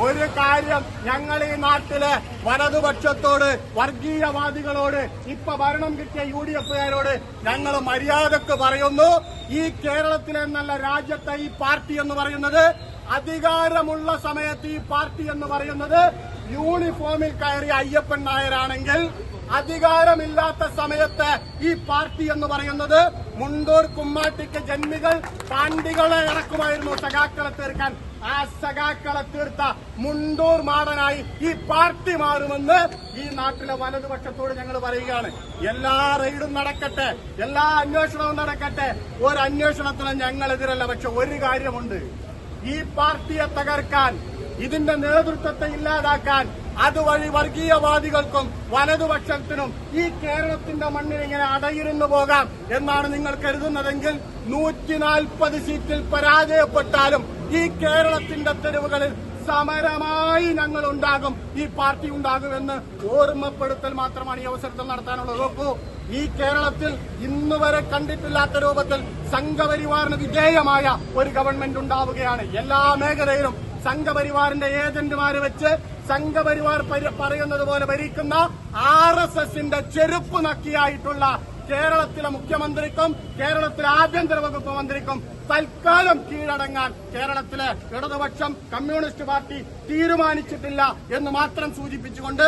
ഒരു കാര്യം ഞങ്ങൾ ഈ നാട്ടില് വലതുപക്ഷത്തോട് വർഗീയവാദികളോട് ഇപ്പൊ ഭരണം കിട്ടിയ UDFകാരോട് ഞങ്ങൾ മര്യാദക്ക് പറയുന്നു. ഈ കേരളത്തിലെ നല്ല രാജ്യത്തെ ഈ പാർട്ടി എന്ന് പറയുന്നത്, അധികാരമുള്ള സമയത്ത് ഈ പാർട്ടി എന്ന് പറയുന്നത് യൂണിഫോമിൽ കയറിയ അയ്യപ്പൻ നായരാണെങ്കിൽ, അധികാരമില്ലാത്ത സമയത്ത് ഈ പാർട്ടി എന്ന് പറയുന്നത് മുണ്ടൂർ കുമ്മാട്ടിക്ക് ജന്മികൾ പാണ്ഡികളെ ഇറക്കുമായിരുന്നു സഖാക്കളെ തീർക്കാൻ. ആ സഖാക്കളെ തീർത്ത മുണ്ടൂർ മാടനായി ഈ പാർട്ടി മാറുമെന്ന് ഈ നാട്ടിലെ വലതുപക്ഷത്തോട് ഞങ്ങൾ പറയുകയാണ്. എല്ലാ റെയ്ഡും നടക്കട്ടെ, എല്ലാ അന്വേഷണവും നടക്കട്ടെ, ഒരു അന്വേഷണത്തിനും ഞങ്ങളെതിരല്ല. പക്ഷെ ഒരു കാര്യമുണ്ട്, ഈ പാർട്ടിയെ തകർക്കാൻ, ഇതിന്റെ നേതൃത്വത്തെ ഇല്ലാതാക്കാൻ, അതുവഴി വർഗീയവാദികൾക്കും വലതുപക്ഷത്തിനും ഈ കേരളത്തിന്റെ മണ്ണിൽ ഇങ്ങനെ അടയിരുന്നു പോകാം എന്നാണ് നിങ്ങൾ കരുതുന്നതെങ്കിൽ 140 സീറ്റിൽ പരാജയപ്പെട്ടാലും ഈ കേരളത്തിന്റെ തെരുവുകളിൽ സമരമായി ഞങ്ങൾ ഉണ്ടാകും, ഈ പാർട്ടി ഉണ്ടാകുമെന്ന് ഓർമ്മപ്പെടുത്തൽ മാത്രമാണ് ഈ അവസരത്തിൽ നടത്താനുള്ളത്. നോക്കൂ, ഈ കേരളത്തിൽ ഇന്നുവരെ കണ്ടിട്ടില്ലാത്ത രൂപത്തിൽ സംഘപരിവാറിന് വിധേയമായ ഒരു ഗവൺമെന്റ് ഉണ്ടാവുകയാണ്. എല്ലാ മേഖലയിലും സംഘപരിവാറിന്റെ ഏജന്റുമാര് വെച്ച് സംഘപരിവാർ പറയുന്നത് പോലെ ഭരിക്കുന്ന RSSന്റെ ചെരുപ്പ് നക്കിയായിട്ടുള്ള കേരളത്തിലെ മുഖ്യമന്ത്രിക്കും കേരളത്തിലെ ആഭ്യന്തര വകുപ്പ് മന്ത്രിക്കും തൽക്കാലം കീഴടങ്ങാൻ കേരളത്തിലെ ഇടതുപക്ഷം, കമ്മ്യൂണിസ്റ്റ് പാർട്ടി തീരുമാനിച്ചിട്ടില്ല എന്ന് മാത്രം സൂചിപ്പിച്ചുകൊണ്ട്